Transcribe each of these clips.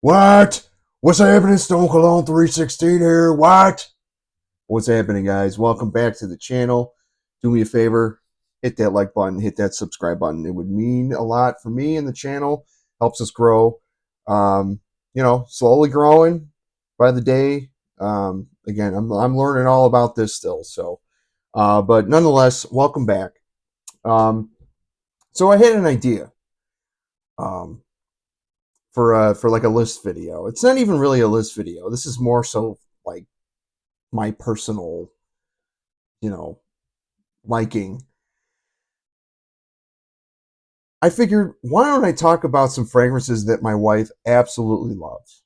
What? What's happening? Stone Cologne 316 here. What? What's happening, guys? Welcome back to the channel. Do me a favor, hit that like button, hit that subscribe button. It would mean a lot for me and the channel. Helps us grow. Slowly growing by the day. Again, I'm learning all about this still. But nonetheless, welcome back. So I had an idea. For like a list video. It's not even really a list video. This is more so like my personal, liking. I figured, why don't I talk about some fragrances that my wife absolutely loves?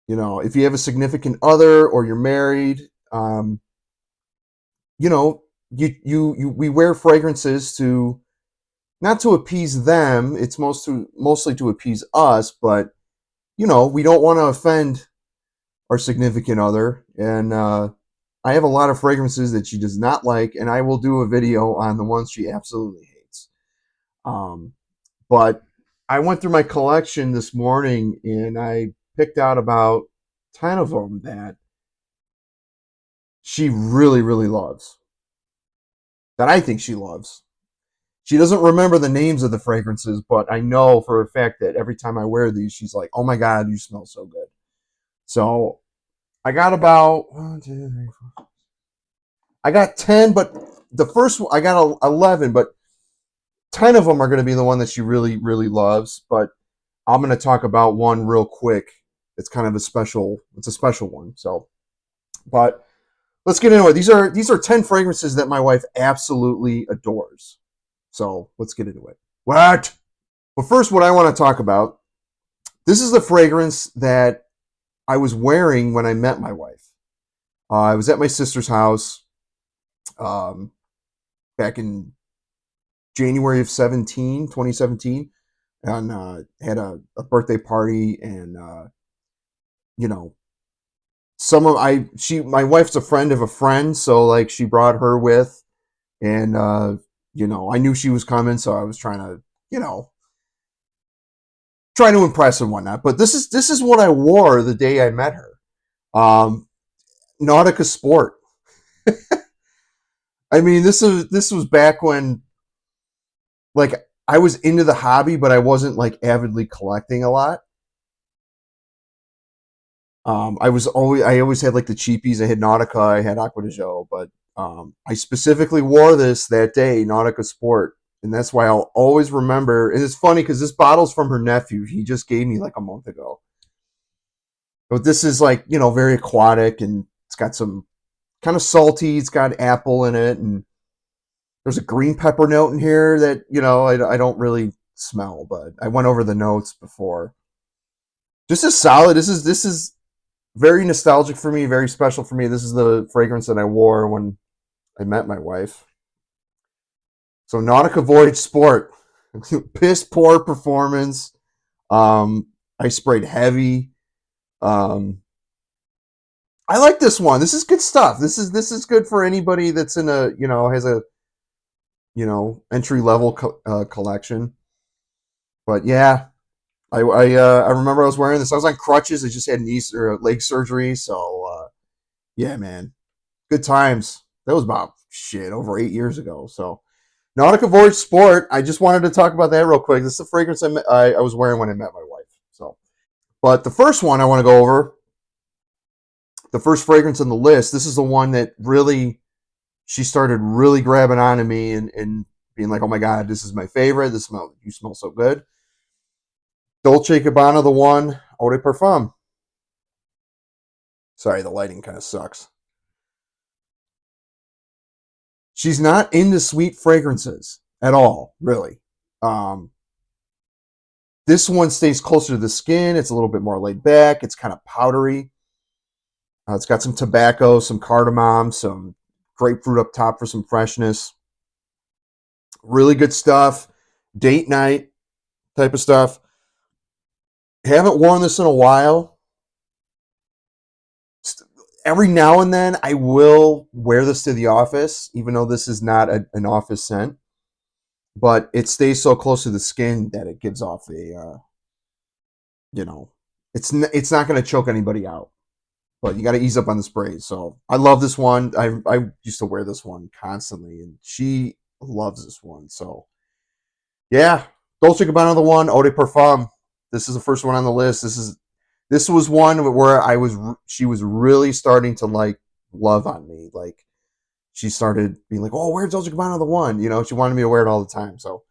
If you have a significant other or you're married, we wear fragrances to not to appease them. It's mostly to appease us, but we don't want to offend our significant other. And I have a lot of fragrances that she does not like, and I will do a video on the ones she absolutely hates. But I went through my collection this morning, and I picked out about 10 of them that she really, really loves, that I think she loves. She doesn't remember the names of the fragrances, but I know for a fact that every time I wear these, she's like, oh my God, you smell so good. So I got about 1, 2, 3, 4. I got 10, but the first one, I got 11, but 10 of them are going to be the one that she really, really loves. But I'm going to talk about one real quick. It's kind of a special one. So, but let's get into it. These are 10 fragrances that my wife absolutely adores. So let's get into it. What? But first, what I want to talk about, this is the fragrance that I was wearing when I met my wife. I was at my sister's house back in January of 2017, and had a birthday party, and my wife's a friend of a friend, so like she brought her with, and I knew she was coming, so I was trying to impress and whatnot. But this is what I wore the day I met her. Nautica Sport. I mean, this was back when, like, I was into the hobby, but I wasn't like avidly collecting a lot. I always had like the cheapies. I had Nautica, I had Acqua di Gio, but I specifically wore this that day, Nautica Sport, and that's why I'll always remember. And it's funny because this bottle's from her nephew. He just gave me like a month ago. But this is like, very aquatic, and it's got some kind of salty. It's got apple in it, and there's a green pepper note in here that, I don't really smell, but I went over the notes before. Just as solid. This is very nostalgic for me, very special for me. This is the fragrance that I wore when I met my wife. So Nautica Voyage Sport, piss poor performance. I sprayed heavy. I like this one. This is good stuff. This is good for anybody that's in a has a entry level collection. But yeah, I remember I was wearing this. I was on crutches. I just had leg surgery. So yeah, man, good times. That was about over 8 years ago. So Nautica Voyage Sport. I just wanted to talk about that real quick. This is the fragrance I was wearing when I met my wife. So, but the first one I want to go over, the first fragrance on the list. This is the one that really she started really grabbing onto me and being like, oh my God, this is my favorite. You smell so good. Dolce Gabbana, the one, Eau de Parfum. Sorry, the lighting kind of sucks. She's not into sweet fragrances at all, really. This one stays closer to the skin. It's a little bit more laid back. It's kind of powdery. It's got some tobacco, some cardamom, some grapefruit up top for some freshness. Really good stuff. Date night type of stuff. Haven't worn this in a while. Every now and then I will wear this to the office, even though this is not an office scent. But it stays so close to the skin that it gives off a, It's not going to choke anybody out, but you got to ease up on the sprays. So I love this one. I used to wear this one constantly, and she loves this one. So yeah, Dolce Gabbana the one, Eau de Parfum. This is the first one on the list. This was one where she was really starting to like love on me. Like she started being like, "Oh, where's Dolce Gabbana the one?" You know, she wanted me to wear it all the time. So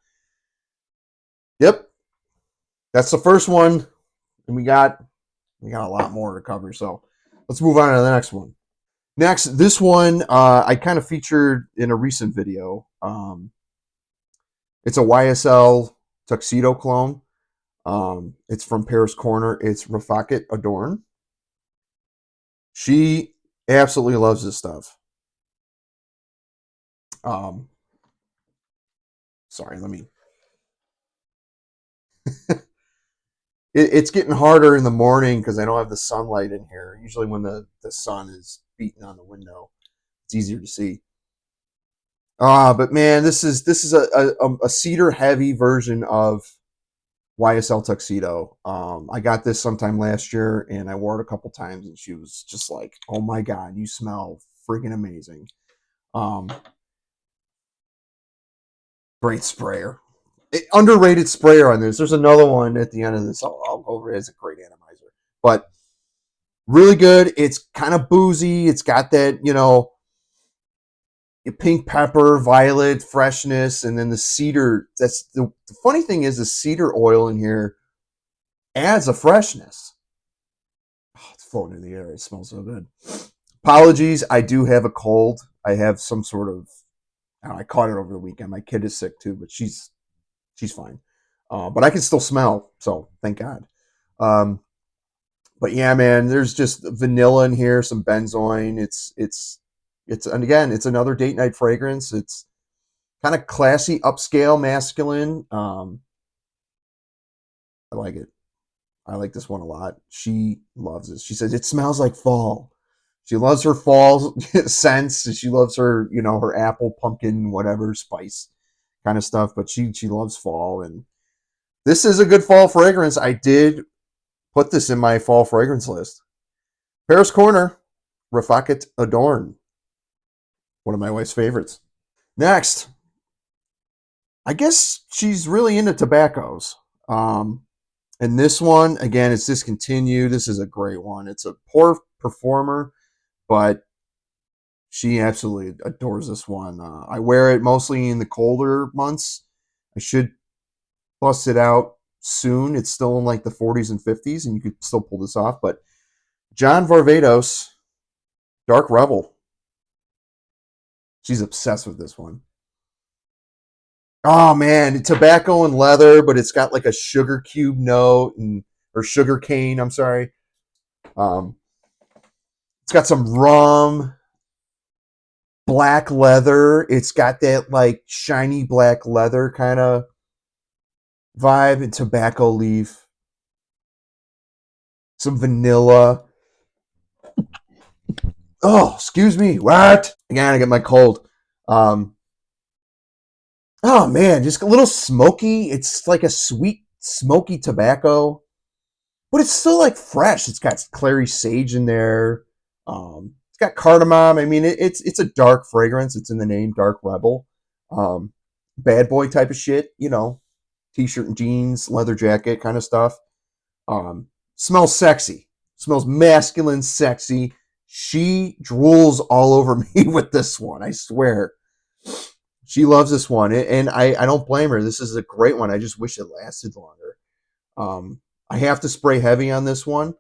yep, that's the first one, and we got a lot more to cover. So let's move on to the next one. Next, this one I kind of featured in a recent video. It's a YSL tuxedo clone. It's from Paris Corner. It's Rifaaqat Adorn. She absolutely loves this stuff. Um, sorry, let me. It's getting harder in the morning because I don't have the sunlight in here. Usually, when the sun is beating on the window, it's easier to see. But man, this is a cedar heavy version of YSL tuxedo. I got this sometime last year, and I wore it a couple times, and she was just like, "Oh my god, you smell freaking amazing!" Um, Great sprayer. Underrated sprayer on this. There's another one at the end of this. I'll go over it as a great atomizer, but really good. It's kind of boozy. It's got that pink pepper, violet freshness, and then the cedar. That's the funny thing is the cedar oil in here adds a freshness. Oh, it's floating in the air. It smells so good. Apologies, I do have a cold. I have some sort of. I caught it over the weekend. My kid is sick too, but she's fine. But I can still smell, so thank God. Um, but yeah, man, there's just vanilla in here, some benzoin. It's and again, it's another date night fragrance. It's kind of classy, upscale, masculine. I like it. I like this one a lot. She loves it. She says it smells like fall. She loves her fall scents. She loves her, her apple, pumpkin, whatever spice kind of stuff. But she loves fall, and this is a good fall fragrance. I did put this in my fall fragrance list. Paris Corner, Rifaaqat Adorn, one of my wife's favorites. Next, I guess she's really into tobaccos. And this one, again, it's discontinued. This is a great one. It's a poor performer, but she absolutely adores this one. I wear it mostly in the colder months. I should bust it out soon. It's still in like the 40s and 50s, and you could still pull this off. But John Varvatos, Dark Rebel. She's obsessed with this one. Oh man, tobacco and leather, but it's got like a sugar cube note or sugar cane. I'm sorry. Um, it's got some rum, black leather. It's got that like shiny black leather kind of vibe, and tobacco leaf. Some vanilla. Oh, excuse me. What? Again, I get my cold. Um, oh man, just a little smoky. It's like a sweet, smoky tobacco, but it's still like fresh. It's got clary sage in there. It's got cardamom. I mean, it's a dark fragrance. It's in the name, Dark Rebel. Um, Bad boy type of shit. T-shirt and jeans, leather jacket kind of stuff. Smells sexy. Smells masculine, sexy. She drools all over me with this one. I swear. She loves this one, and I don't blame her. This is a great one. I just wish it lasted longer. I have to spray heavy on this one,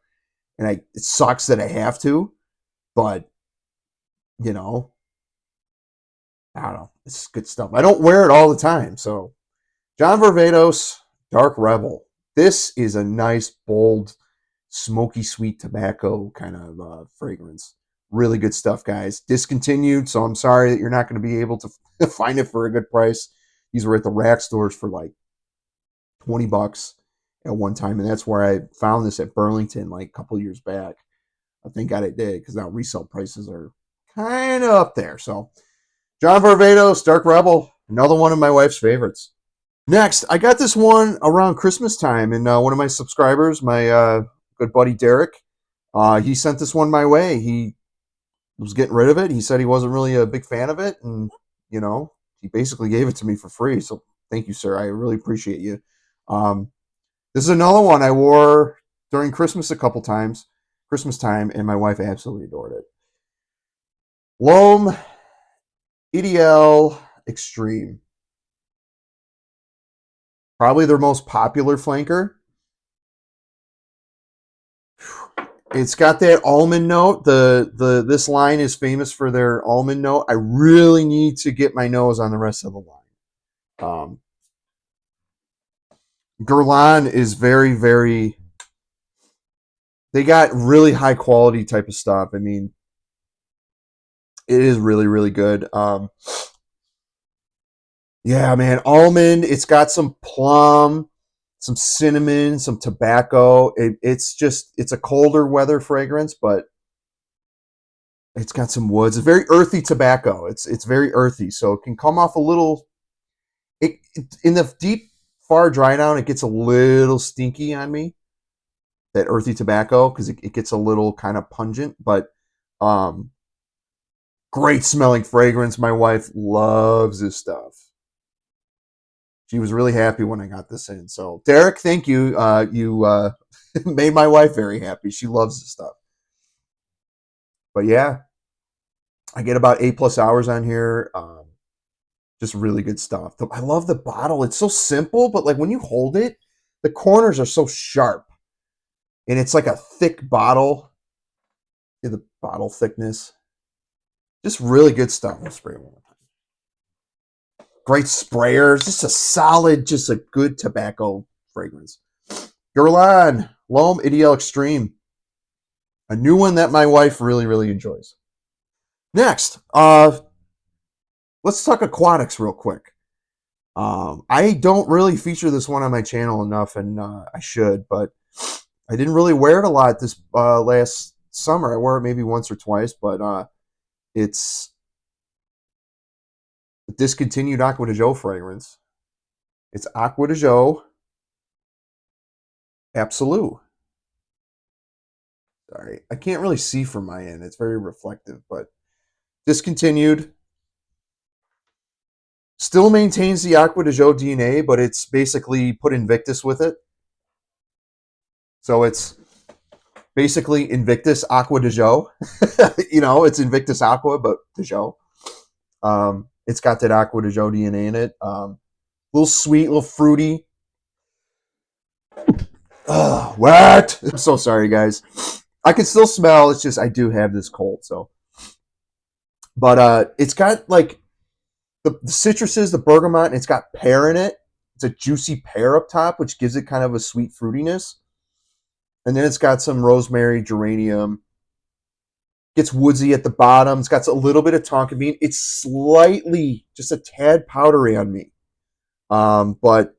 and it sucks that I have to, but you know, I don't know. It's good stuff. I don't wear it all the time, so John Varvatos, Dark Rebel. This is a nice, bold, smoky, sweet tobacco kind of fragrance. Really good stuff, guys. Discontinued, so I'm sorry that you're not going to be able to find it for a good price. These were at the rack stores for like $20 at one time, and that's where I found this at Burlington like a couple of years back. I thank God I did, because now resale prices are kind of up there. So, John Varvatos, Dark Rebel, another one of my wife's favorites. Next, I got this one around Christmas time, and one of my subscribers, my good buddy Derek. He sent this one my way. He was getting rid of it. He said he wasn't really a big fan of it, and you know, he basically gave it to me for free. So thank you, sir. I really appreciate you. Um, this is another one I wore during Christmas a couple times, Christmas time, and my wife absolutely adored it. L'Homme Ideal Extreme, probably their most popular flanker. It's got that almond note. This line is famous for their almond note. I really need to get my nose on the rest of the line. Guerlain is very, very. They got really high quality type of stuff. I mean, it is really, really good. Yeah, man, almond. It's got some plum, some cinnamon, some tobacco. It's a colder weather fragrance, but it's got some woods. It's very earthy tobacco. It's very earthy, so it can come off a little. In the deep far dry down, it gets a little stinky on me. That earthy tobacco because it gets a little kind of pungent, but great smelling fragrance. My wife loves this stuff. She was really happy when I got this in. So Derek, thank you. You made my wife very happy. She loves this stuff. But yeah, I get about 8+ hours on here. Just really good stuff. I love the bottle. It's so simple, but like when you hold it, the corners are so sharp. And it's like a thick bottle. The bottle thickness. Just really good stuff. I'll spray one more time. Great sprayers. Just a solid, just a good tobacco fragrance. Guerlain, L'Homme Ideal Extreme. A new one that my wife really, really enjoys. Next, let's talk aquatics real quick. I don't really feature this one on my channel enough, and I should, but I didn't really wear it a lot this last summer. I wore it maybe once or twice, but it's a discontinued Acqua di Gio fragrance. It's Acqua di Gio Absolu. Sorry, I can't really see from my end. It's very reflective, but discontinued. Still maintains the Acqua di Gio DNA, but it's basically put Invictus with it. So it's basically Invictus Acqua di Gio. You know, it's Invictus Aqua, but di Gio. It's got that Acqua di Gio DNA in it. Little sweet, little fruity. What? I'm so sorry, guys. I can still smell. It's just I do have this cold, so. But it's got like the citruses, the bergamot, and it's got pear in it. It's a juicy pear up top, which gives it kind of a sweet fruitiness. And then it's got some rosemary, geranium. Gets woodsy at the bottom. It's got a little bit of tonka bean. It's slightly, just a tad powdery on me. But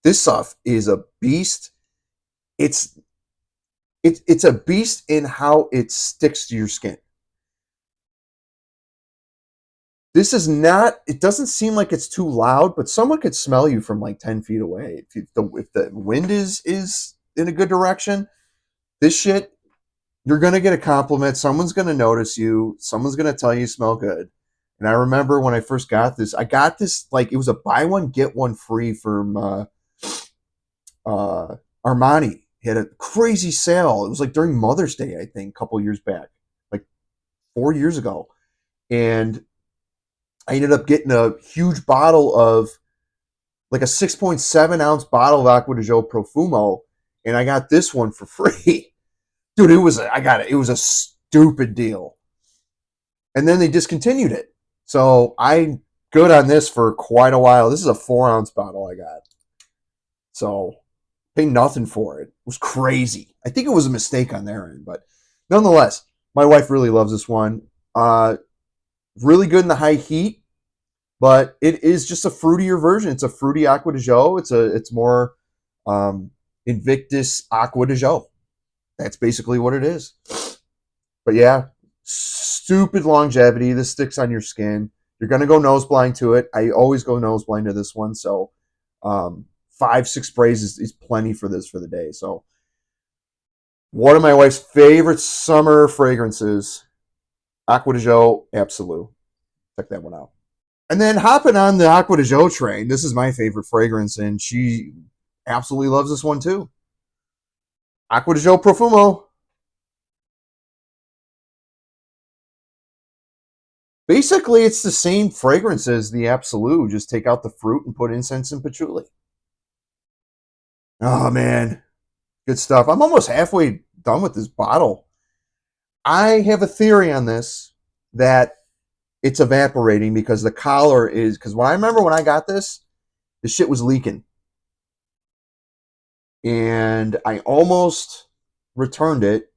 this stuff is a beast. It's a beast in how it sticks to your skin. This is not, it doesn't seem like it's too loud, but someone could smell you from like 10 feet away. If the wind is in a good direction, this shit, you're going to get a compliment. Someone's going to notice you. Someone's going to tell you smell good. And I remember when I first got this, I got this, like, it was a buy one, get one free from Armani. He had a crazy sale. It was like during Mother's Day, I think, a couple years back, like 4 years ago. And I ended up getting a huge bottle of, like a 6.7 ounce bottle of Acqua di Gio Profumo. And I got this one for free. Dude, it was a stupid deal. And then they discontinued it. So I'm good on this for quite a while. This is a 4 ounce bottle I got. So paid nothing for it. It was crazy. I think it was a mistake on their end, but nonetheless, my wife really loves this one. Really good in the high heat, but it is just a fruitier version. It's a fruity Acqua di Gio. It's more Invictus Acqua di Gio. That's basically what it is. But yeah, stupid longevity. This sticks on your skin. You're going to go nose blind to it. I always go nose blind to this one. So 5-6 sprays is plenty for this for the day. So One of my wife's favorite summer fragrances, Acqua di Gio Absolu. Check that one out. And then hopping on the Acqua di Gio train, this is my favorite fragrance, and she absolutely loves this one too. Acqua di Gio Profumo. Basically, it's the same fragrance as the Absolu. Just take out the fruit and put incense and patchouli. Oh man, good stuff. I'm almost halfway done with this bottle. I have a theory on this that it's evaporating because the collar is. Because when I remember when I got this, the shit was leaking, and I almost returned it,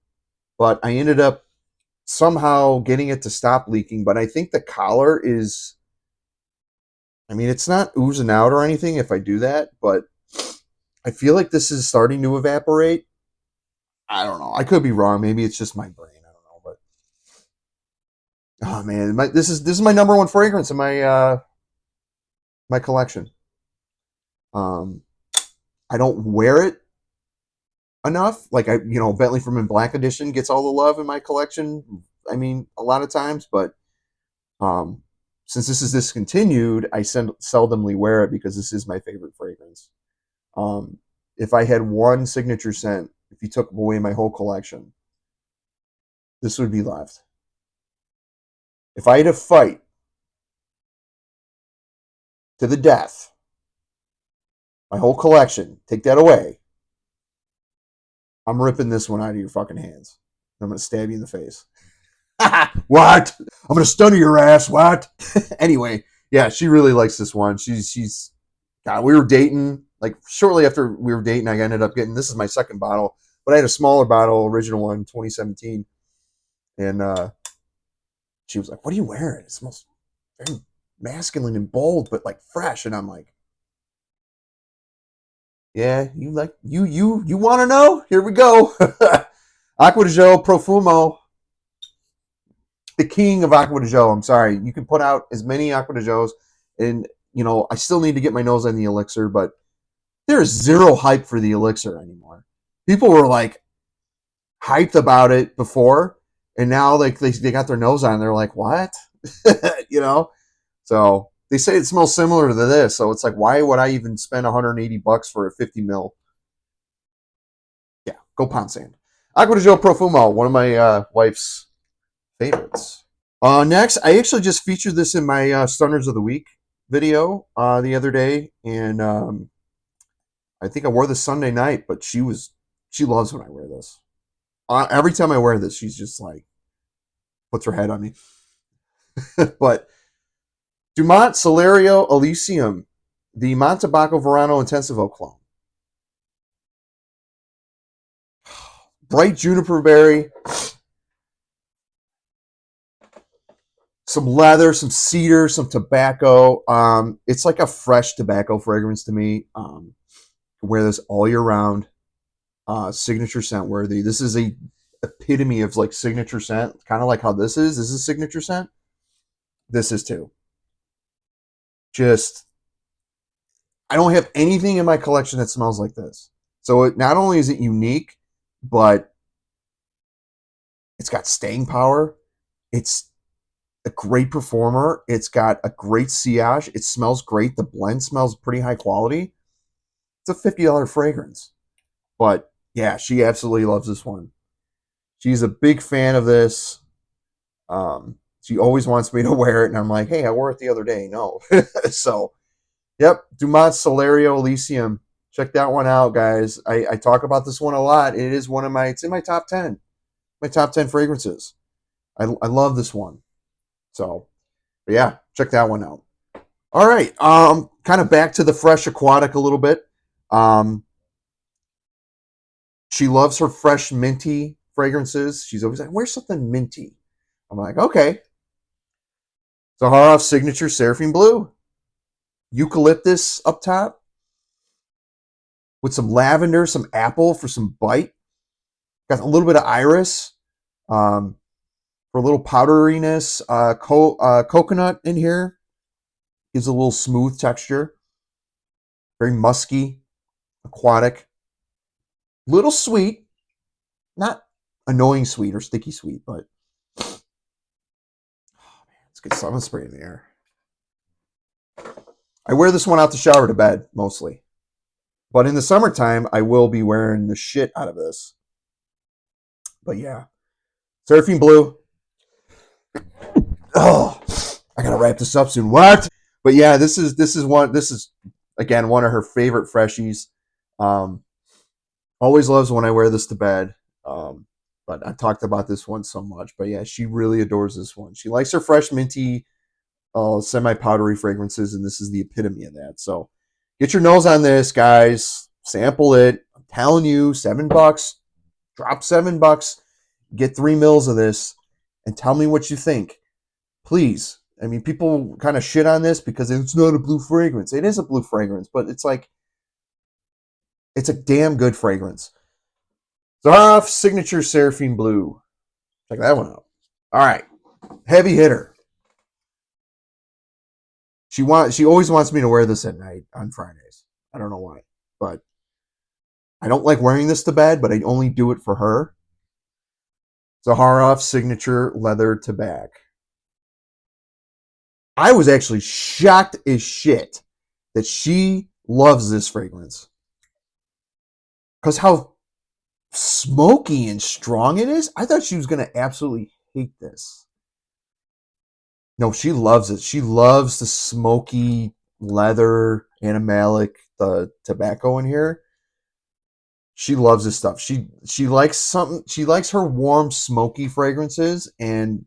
but I ended up somehow getting it to stop leaking. But I think the collar is. I mean, it's not oozing out or anything if I do that, but I feel like this is starting to evaporate. I don't know. I could be wrong. Maybe it's just my brain. I don't know, but oh man, this is my number one fragrance in my collection. Um, I don't wear it enough. Like Bentley from in Black Edition gets all the love in my collection. I mean, a lot of times, but um, since this is discontinued, I seldomly wear it because this is my favorite fragrance. Um, if I had one signature scent, if you took away my whole collection, this would be left. If I had to fight to the death, my whole collection, take that away, I'm ripping this one out of your fucking hands. I'm going to stab you in the face. What? I'm going to stun your ass. What? Anyway, yeah, she really likes this one. She's God, we were dating. Like shortly after we were dating, I ended up getting, this is my second bottle, but I had a smaller bottle, original one, 2017. And she was like, "What are you wearing? It smells very masculine and bold, but like fresh." And I'm like, "Yeah, you want to know? Here we go." Acqua di Gio Profumo, the king of Acqua di Gio. I'm sorry, you can put out as many Acqua di Gios, and I still need to get my nose on the elixir, but there's zero hype for the elixir anymore. People were like hyped about it before, and now like they got their nose on. They're like, "What?" you know. So they say it smells similar to this. So it's like, why would I even spend $180 for a 50 mil? Yeah, go pound sand. Acqua di Gio Profumo, one of my wife's favorites. Next, I actually just featured this in my Stunners of the Week video the other day, and I think I wore this Sunday night. But she loves when I wear this. Every time I wear this, she's just like puts her head on me. But Dumont, Celerio, Elysium, the Montebaco Verano Intensivo clone. Bright juniper berry, some leather, some cedar, some tobacco. It's like a fresh tobacco fragrance to me. Wear this all year round. Signature scent worthy. This is a epitome of like signature scent, kind of like how this is. This is signature scent. This is too. Just, I don't have anything in my collection that smells like this. So not only is it unique, but it's got staying power. It's a great performer. It's got a great sillage. It smells great. The blend smells pretty high quality. It's a $50 fragrance. But yeah, she absolutely loves this one. She's a big fan of this. She always wants me to wear it, and I'm like, hey, I wore it the other day. No. So, yep, Dumont Celerio Elysium. Check that one out, guys. I talk about this one a lot. It is it's in my top 10. My top 10 fragrances. I love this one. So, but yeah, check that one out. All right. Kind of back to the fresh aquatic a little bit. She loves her fresh minty fragrances. She's always like, where's something minty? I'm like, okay. Zaharoff signature Seraphim Blue. Eucalyptus up top. With some lavender, some apple for some bite. Got a little bit of iris. For a little powderiness. Coconut in here. Gives a little smooth texture. Very musky. Aquatic. Little sweet. not annoying sweet or sticky sweet, but it's good. So I'm gonna spray it in the air. I wear this one out the shower to bed mostly, but in the summertime I will be wearing the shit out of this. But yeah, Seraphim Blue. Oh, I gotta wrap this up soon. What? But yeah, this is again one of her favorite freshies. Um, always loves when I wear this to bed. But I talked about this one so much. But yeah, she really adores this one. She likes her fresh minty, semi powdery fragrances, and this is the epitome of that. So get your nose on this, guys. Sample it. I'm telling you, $7. Drop $7. Get 3 mils of this, and tell me what you think. Please. I mean, people kind of shit on this because it's not a blue fragrance. It is a blue fragrance, but it's like it's a damn good fragrance. Zaharoff Signature Seraphim Blue. Check that one out. All right, heavy hitter. She always wants me to wear this at night on Fridays. I don't know why, but I don't like wearing this to bed, but I only do it for her. Zaharoff Signature Leather Tabac. I was actually shocked as shit that she loves this fragrance. Because how smoky and strong it is, I thought she was going to absolutely hate this. No, she loves it. She loves the smoky leather, animalic, the tobacco in here. She loves this stuff. She likes something. She likes her warm, smoky fragrances, and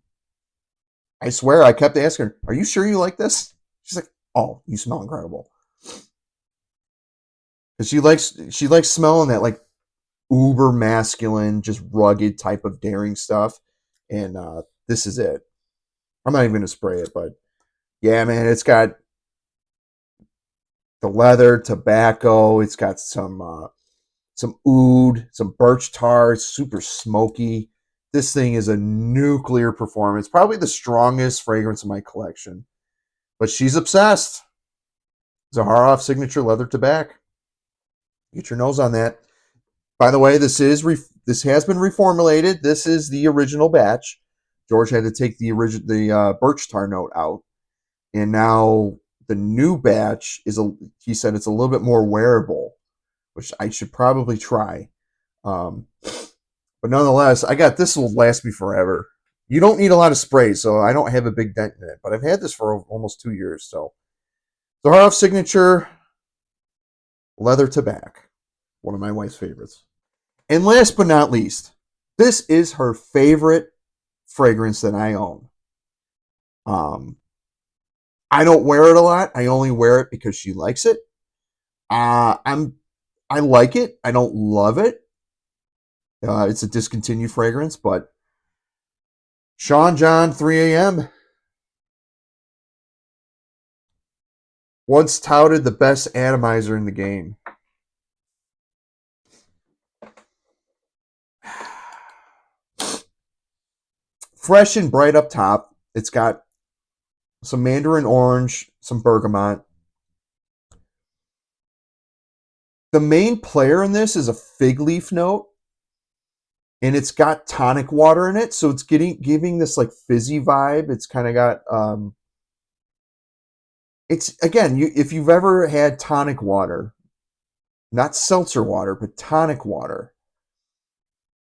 I swear I kept asking her, "Are you sure you like this?" She's like, "Oh, you smell incredible." Because she likes smelling that like uber masculine, just rugged type of daring stuff, and this is it. I'm not even gonna spray it, but yeah, man, it's got the leather, tobacco. It's got some oud, some birch tar. It's super smoky. This thing is a nuclear performance. Probably the strongest fragrance in my collection. But she's obsessed. Zaharoff Signature Leather Tabac. Get your nose on that. By the way, this has been reformulated. This is the original batch. George had to take the birch tar note out, and now the new batch he said it's a little bit more wearable, which I should probably try. But nonetheless, I got this will last me forever. You don't need a lot of spray, so I don't have a big dent in it. But I've had this for almost 2 years. So Zaharoff Signature Leather Tabac, one of my wife's favorites. And last but not least, this is her favorite fragrance that I own. I don't wear it a lot. I only wear it because she likes it. I like it. I don't love it. It's a discontinued fragrance, but Sean John 3 a.m. once touted the best atomizer in the game. Fresh and bright up top. It's got some mandarin orange, some bergamot. The main player in this is a fig leaf note, and it's got tonic water in it, so it's giving this like fizzy vibe. It's kind of got it's again, if you've ever had tonic water, not seltzer water, but tonic water,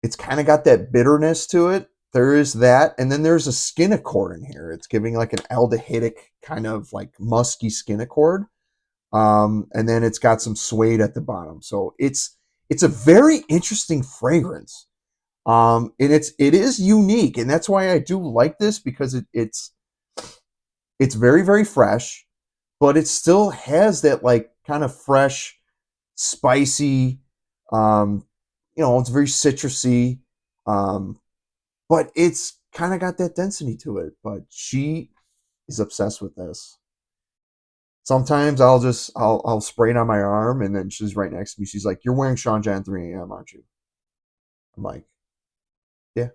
it's kind of got that bitterness to it. There is that, and then there's a skin accord in here. It's giving like an aldehydic kind of like musky skin accord. And then it's got some suede at the bottom. So it's a very interesting fragrance. And it is unique, and that's why I do like this, because it's very, very fresh, but it still has that like kind of fresh, spicy, it's very citrusy, but it's kind of got that density to it. But she is obsessed with this. Sometimes I'll spray it on my arm, and then she's right next to me. She's like, "You're wearing Sean John 3 a.m., aren't you?" I'm like, "Yeah."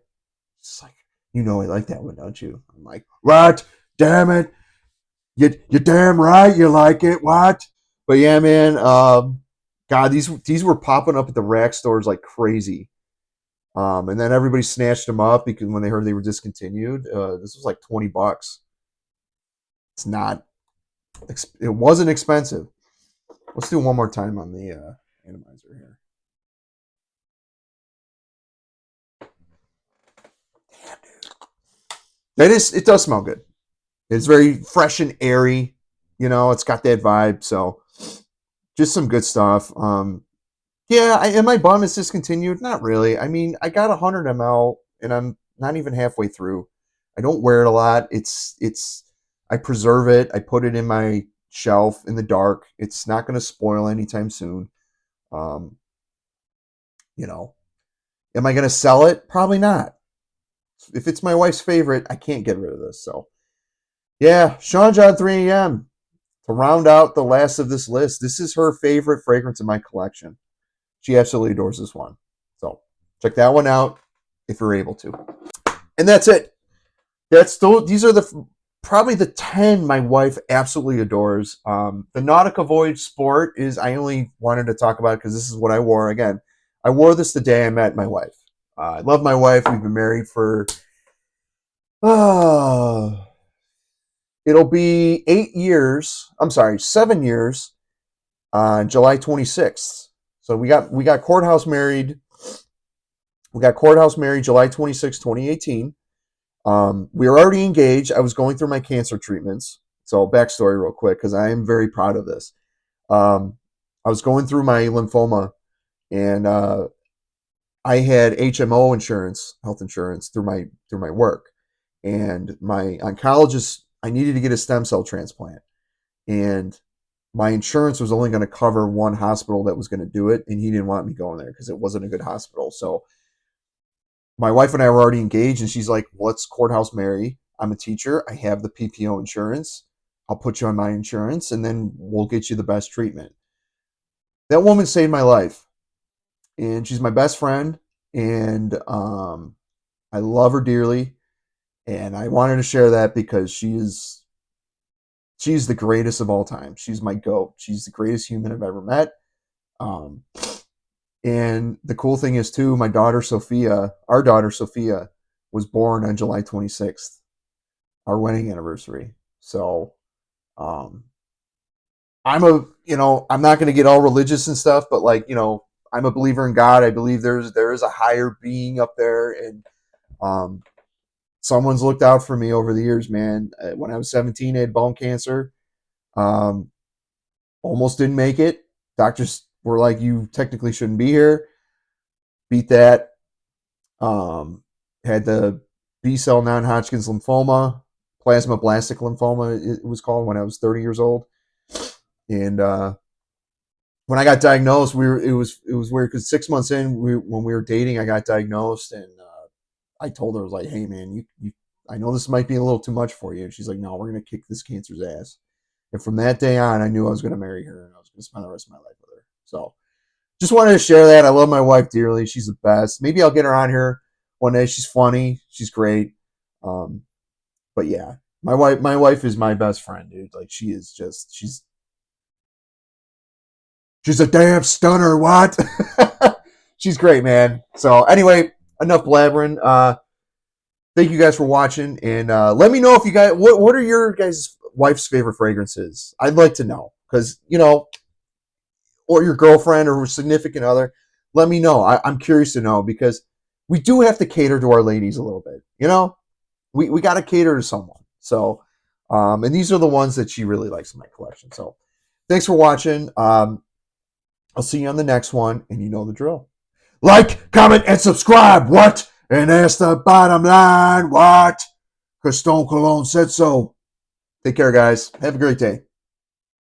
She's like, I like that one, don't you? I'm like, "What? Damn it. You're damn right you like it. What?" But yeah, man, God, these were popping up at the rack stores like crazy. And then everybody snatched them up because when they heard they were discontinued, this was like $20. It's not. It wasn't expensive. Let's do one more time on the atomizer here. It does smell good. It's very fresh and airy. It's got that vibe. So just some good stuff. Yeah, am I bummed it's discontinued? Not really. I mean, I got 100 ml and I'm not even halfway through. I don't wear it a lot. I preserve it. I put it in my shelf in the dark. It's not going to spoil anytime soon. Um, you know, am I going to sell it? Probably not. If it's my wife's favorite, I can't get rid of this. So, yeah, Sean John 3 a.m. to round out the last of this list. This is her favorite fragrance in my collection. She absolutely adores this one. So, check that one out if you're able to. And that's it. These are probably the 10 my wife absolutely adores. The Nautica Voyage Sport I only wanted to talk about it because this is what I wore. Again, I wore this the day I met my wife. I love my wife. We've been married for, it'll be 8 years. I'm sorry, 7 years on July 26th. So we got courthouse married. We got courthouse married July 26, 2018. We were already engaged. I was going through my cancer treatments. So backstory real quick, because I am very proud of this. I was going through my lymphoma, and I had HMO insurance, health insurance through my work. And my oncologist, I needed to get a stem cell transplant. And my insurance was only going to cover one hospital that was going to do it, and he didn't want me going there because it wasn't a good hospital. So my wife and I were already engaged, and she's like, let's courthouse marry. I'm a teacher. I have the PPO insurance. I'll put you on my insurance, and then we'll get you the best treatment. That woman saved my life, and she's my best friend, and I love her dearly, and I wanted to share that because she's the greatest of all time. She's my GOAT. She's the greatest human I've ever met. And the cool thing is, too, our daughter Sophia, was born on July 26th, our wedding anniversary. So I'm not going to get all religious and stuff, but I'm a believer in God. I believe there is a higher being up there, and someone's looked out for me over the years, man. When I was 17, I had bone cancer. Almost didn't make it. Doctors were like, you technically shouldn't be here. Beat that. Had the B-cell non-Hodgkin's lymphoma, plasmablastic lymphoma, it was called, when I was 30 years old. And when I got diagnosed, it was weird because 6 months in, when we were dating, I got diagnosed, and I told her, I was like, hey, man, I know this might be a little too much for you. And she's like, no, we're going to kick this cancer's ass. And from that day on, I knew I was going to marry her, and I was going to spend the rest of my life with her. So just wanted to share that. I love my wife dearly. She's the best. Maybe I'll get her on here one day. She's funny. She's great. But yeah, my wife is my best friend, dude. Like, she's a damn stunner. What? She's great, man. So anyway, enough blabbering. Thank you guys for watching, and let me know if you guys, what are your guys' wife's favorite fragrances? I'd like to know, because or your girlfriend or significant other. Let me know. I'm curious to know, because we do have to cater to our ladies a little bit. We got to cater to someone. So, and these are the ones that she really likes in my collection. So, thanks for watching. I'll see you on the next one, and you know the drill. Like, comment, and subscribe. What? And that's the bottom line. What? Because Stone Cologne said so. Take care, guys. Have a great day.